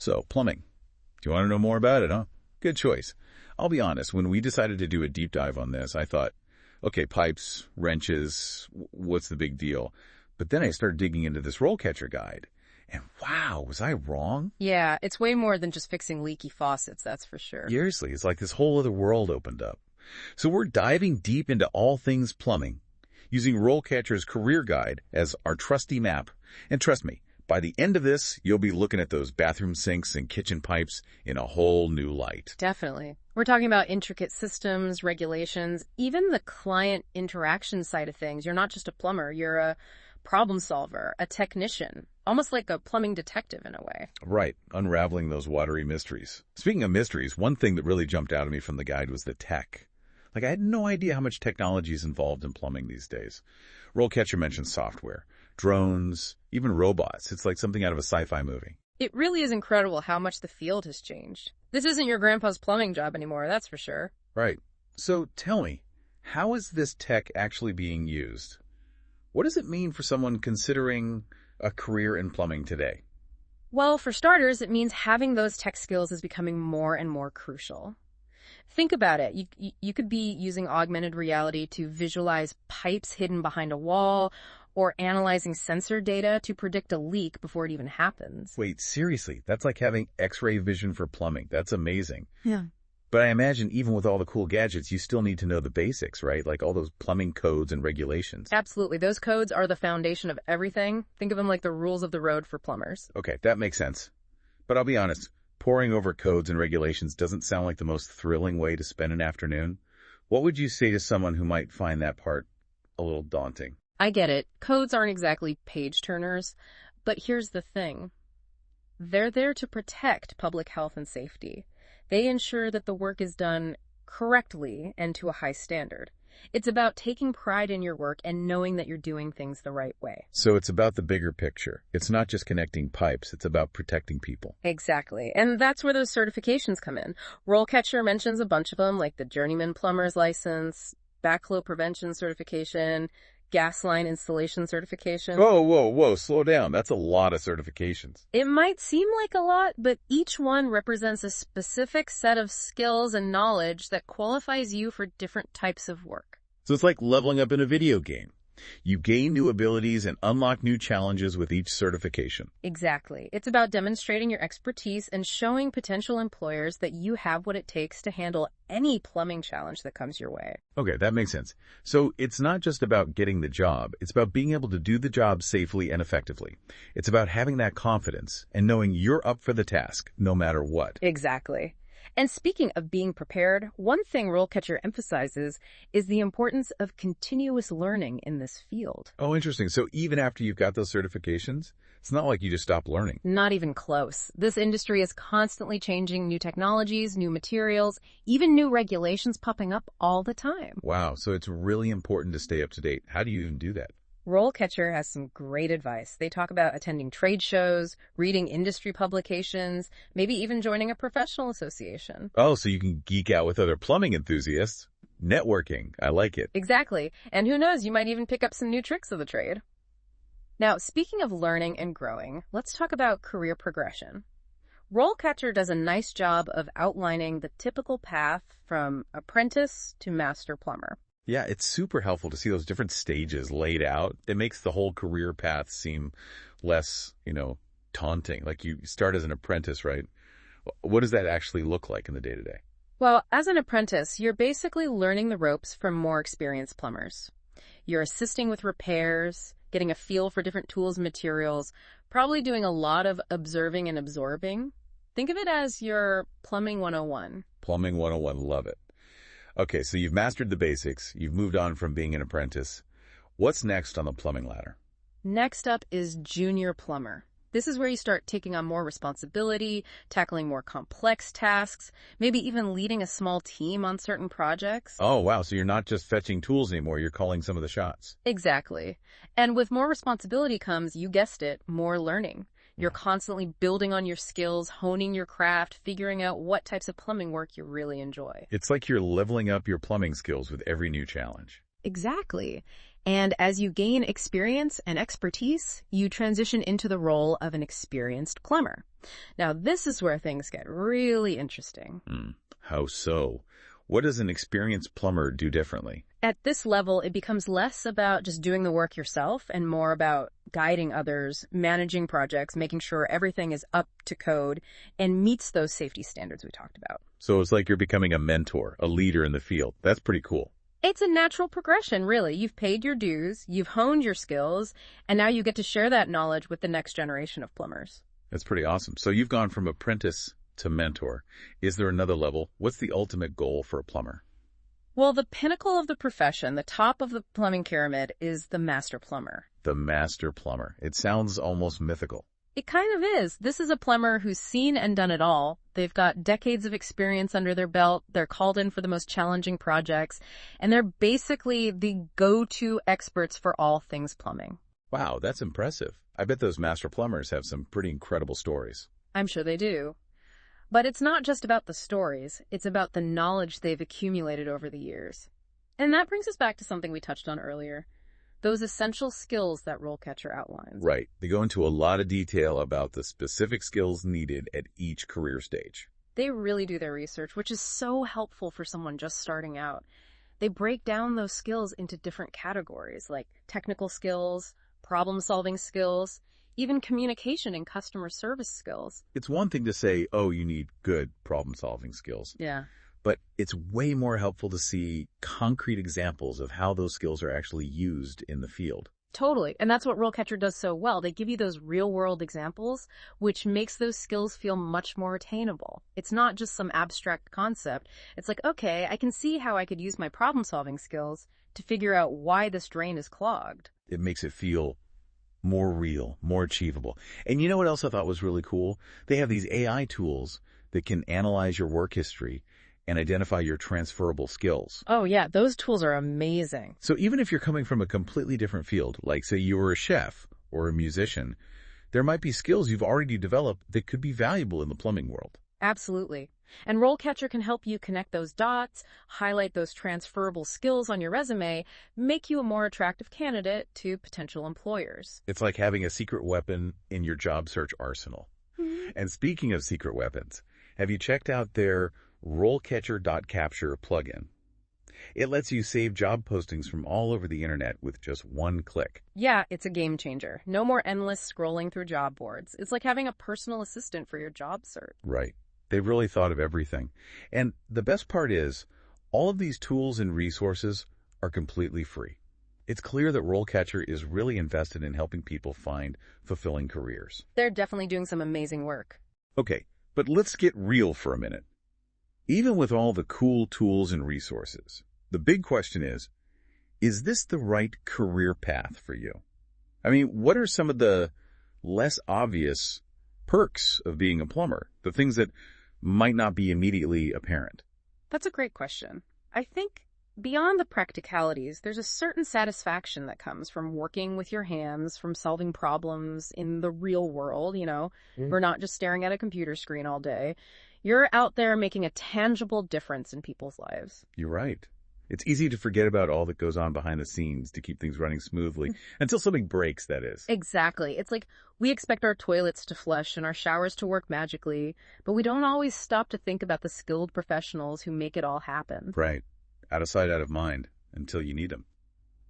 So, plumbing. Do you want to know more about it, huh? Good choice. I'll be honest, when we decided to do a deep dive on this, I thought, okay, pipes, wrenches, what's the big deal? But then I started digging into this RoleCatcher guide. And wow, was I wrong? Yeah, it's way more than just fixing leaky faucets, that's for sure. Seriously, it's like this whole other world opened up. So we're diving deep into all things plumbing, using RoleCatcher's career guide as our trusty map. And trust me, by the end of this, you'll be looking at those bathroom sinks and kitchen pipes in a whole new light. Definitely. We're talking about intricate systems, regulations, even the client interaction side of things. You're not just a plumber, you're a problem solver, a technician, almost like a plumbing detective in a way. Right, unraveling those watery mysteries. Speaking of mysteries, one thing that really jumped out at me from the guide was the tech. I had no idea how much technology is involved in plumbing these days. RoleCatcher mentions software, drones, even robots. It's like something out of a sci-fi movie. It really is incredible how much the field has changed. This isn't your grandpa's plumbing job anymore, that's for sure. Right. So tell me, how is this tech actually being used? What does it mean for someone considering a career in plumbing today? Well, for starters, it means having those tech skills is becoming more and more crucial. Think about it. You could be using augmented reality to visualize pipes hidden behind a wall or analyzing sensor data to predict a leak before it even happens. Wait, seriously? That's like having X-ray vision for plumbing. That's amazing. Yeah. But I imagine even with all the cool gadgets, you still need to know the basics, right? Like all those plumbing codes and regulations. Absolutely. Those codes are the foundation of everything. Think of them like the rules of the road for plumbers. Okay, that makes sense. But I'll be honest, poring over codes and regulations doesn't sound like the most thrilling way to spend an afternoon. What would you say to someone who might find that part a little daunting? I get it. Codes aren't exactly page turners, but here's the thing. They're there to protect public health and safety. They ensure that the work is done correctly and to a high standard. It's about taking pride in your work and knowing that you're doing things the right way. So it's about the bigger picture. It's not just connecting pipes. It's about protecting people. Exactly. And that's where those certifications come in. RoleCatcher mentions a bunch of them, like the Journeyman Plumber's License, Backflow Prevention Certification, Gas Line Installation Certification. Whoa, slow down. That's a lot of certifications. It might seem like a lot, but each one represents a specific set of skills and knowledge that qualifies you for different types of work. So it's like leveling up in a video game. You gain new abilities and unlock new challenges with each certification. Exactly. It's about demonstrating your expertise and showing potential employers that you have what it takes to handle any plumbing challenge that comes your way. Okay, that makes sense. So it's not just about getting the job. It's about being able to do the job safely and effectively. It's about having that confidence and knowing you're up for the task, no matter what. Exactly. And speaking of being prepared, one thing RoleCatcher emphasizes is the importance of continuous learning in this field. Oh, interesting. So even after you've got those certifications, it's not like you just stop learning. Not even close. This industry is constantly changing new technologies, new materials, even new regulations popping up all the time. Wow. So it's really important to stay up to date. How do you even do that? RoleCatcher has some great advice. They talk about attending trade shows, reading industry publications, maybe even joining a professional association. Oh, so you can geek out with other plumbing enthusiasts. Networking. I like it. Exactly. And who knows, you might even pick up some new tricks of the trade. Now, speaking of learning and growing, let's talk about career progression. RoleCatcher does a nice job of outlining the typical path from apprentice to master plumber. Yeah, it's super helpful to see those different stages laid out. It makes the whole career path seem less, taunting. Like you start as an apprentice, right? What does that actually look like in the day-to-day? Well, as an apprentice, you're basically learning the ropes from more experienced plumbers. You're assisting with repairs, getting a feel for different tools and materials, probably doing a lot of observing and absorbing. Think of it as your Plumbing 101. Plumbing 101, love it. Okay, so you've mastered the basics. You've moved on from being an apprentice. What's next on the plumbing ladder? Next up is junior plumber. This is where you start taking on more responsibility, tackling more complex tasks, maybe even leading a small team on certain projects. Oh, wow. So you're not just fetching tools anymore. You're calling some of the shots. Exactly. And with more responsibility comes, you guessed it, more learning. You're constantly building on your skills, honing your craft, figuring out what types of plumbing work you really enjoy. It's like you're leveling up your plumbing skills with every new challenge. Exactly. And as you gain experience and expertise, you transition into the role of an experienced plumber. Now, this is where things get really interesting. How so? What does an experienced plumber do differently? At this level, it becomes less about just doing the work yourself and more about guiding others, managing projects, making sure everything is up to code and meets those safety standards we talked about. So it's like you're becoming a mentor, a leader in the field. That's pretty cool. It's a natural progression, really. You've paid your dues, you've honed your skills, and now you get to share that knowledge with the next generation of plumbers. That's pretty awesome. So you've gone from apprentice to mentor. Is there another level? What's the ultimate goal for a plumber? Well, the pinnacle of the profession, the top of the plumbing pyramid, is the master plumber. The master plumber. It sounds almost mythical. It kind of is. This is a plumber who's seen and done it all. They've got decades of experience under their belt. They're called in for the most challenging projects, and they're basically the go-to experts for all things plumbing. Wow, that's impressive. I bet those master plumbers have some pretty incredible stories. I'm sure they do. But it's not just about the stories. It's about the knowledge they've accumulated over the years. And that brings us back to something we touched on earlier. Those essential skills that RoleCatcher outlines. Right. They go into a lot of detail about the specific skills needed at each career stage. They really do their research, which is so helpful for someone just starting out. They break down those skills into different categories, like technical skills, problem-solving skills, even communication and customer service skills. It's one thing to say, oh, you need good problem-solving skills. Yeah. But it's way more helpful to see concrete examples of how those skills are actually used in the field. Totally. And that's what RoleCatcher does so well. They give you those real-world examples, which makes those skills feel much more attainable. It's not just some abstract concept. It's like, okay, I can see how I could use my problem-solving skills to figure out why this drain is clogged. It makes it feel more real, more achievable. And you know what else I thought was really cool? They have these AI tools that can analyze your work history and identify your transferable skills. Oh yeah, those tools are amazing. So even if you're coming from a completely different field, like say you were a chef or a musician, there might be skills you've already developed that could be valuable in the plumbing world. Absolutely. And RoleCatcher can help you connect those dots, highlight those transferable skills on your resume, make you a more attractive candidate to potential employers. It's like having a secret weapon in your job search arsenal. And speaking of secret weapons, have you checked out their RoleCatcher.capture plugin? It lets you save job postings from all over the internet with just one click. Yeah, it's a game changer. No more endless scrolling through job boards. It's like having a personal assistant for your job search. Right. They've really thought of everything. And the best part is, all of these tools and resources are completely free. It's clear that RoleCatcher is really invested in helping people find fulfilling careers. They're definitely doing some amazing work. Okay, but let's get real for a minute. Even with all the cool tools and resources, the big question is this the right career path for you? I mean, what are some of the less obvious perks of being a plumber? The things that might not be immediately apparent? That's a great question. I think beyond the practicalities, there's a certain satisfaction that comes from working with your hands, from solving problems in the real world, We're not just staring at a computer screen all day. You're out there making a tangible difference in people's lives. You're right. It's easy to forget about all that goes on behind the scenes to keep things running smoothly, until something breaks, that is. Exactly. It's like we expect our toilets to flush and our showers to work magically, but we don't always stop to think about the skilled professionals who make it all happen. Right. Out of sight, out of mind, until you need them.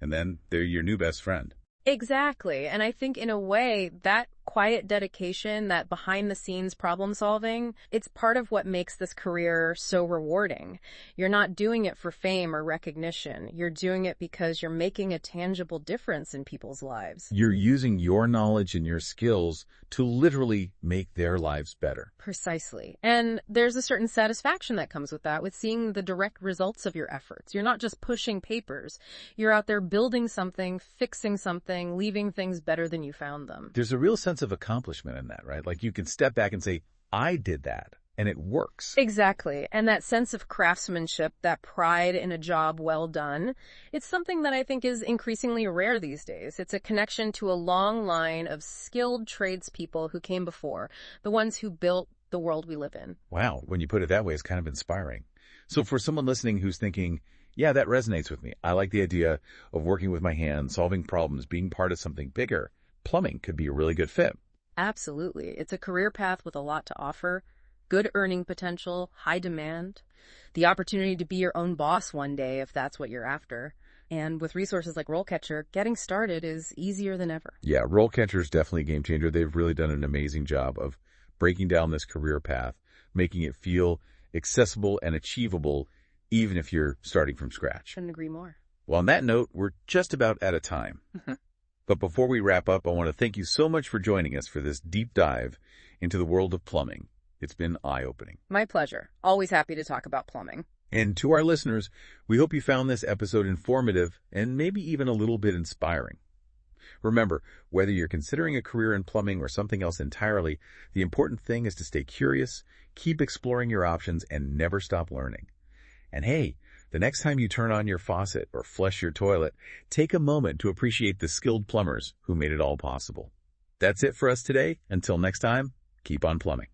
And then they're your new best friend. Exactly. And I think in a way, that quiet dedication, that behind-the-scenes problem-solving, it's part of what makes this career so rewarding. You're not doing it for fame or recognition. You're doing it because you're making a tangible difference in people's lives. You're using your knowledge and your skills to literally make their lives better. Precisely. And there's a certain satisfaction that comes with that, with seeing the direct results of your efforts. You're not just pushing papers. You're out there building something, fixing something, leaving things better than you found them. There's a real sense of accomplishment in that, right? Like you can step back and say, I did that, and it works. Exactly. And that sense of craftsmanship, that pride in a job well done, it's something that I think is increasingly rare these days. It's a connection to a long line of skilled tradespeople who came before, the ones who built the world we live in. Wow. When you put it that way, it's kind of inspiring. So for someone listening who's thinking, Yeah, that resonates with me. I like the idea of working with my hands, solving problems, being part of something bigger. Plumbing could be a really good fit. Absolutely. It's a career path with a lot to offer, good earning potential, high demand, the opportunity to be your own boss one day if that's what you're after. And with resources like RoleCatcher, getting started is easier than ever. Yeah, RoleCatcher is definitely a game changer. They've really done an amazing job of breaking down this career path, making it feel accessible and achievable, even if you're starting from scratch. Couldn't agree more. Well, on that note, we're just about out of time. But before we wrap up, I want to thank you so much for joining us for this deep dive into the world of plumbing. It's been eye-opening. My pleasure. Always happy to talk about plumbing. And to our listeners, we hope you found this episode informative and maybe even a little bit inspiring. Remember, whether you're considering a career in plumbing or something else entirely, the important thing is to stay curious, keep exploring your options, and never stop learning. And hey, the next time you turn on your faucet or flush your toilet, take a moment to appreciate the skilled plumbers who made it all possible. That's it for us today. Until next time, keep on plumbing.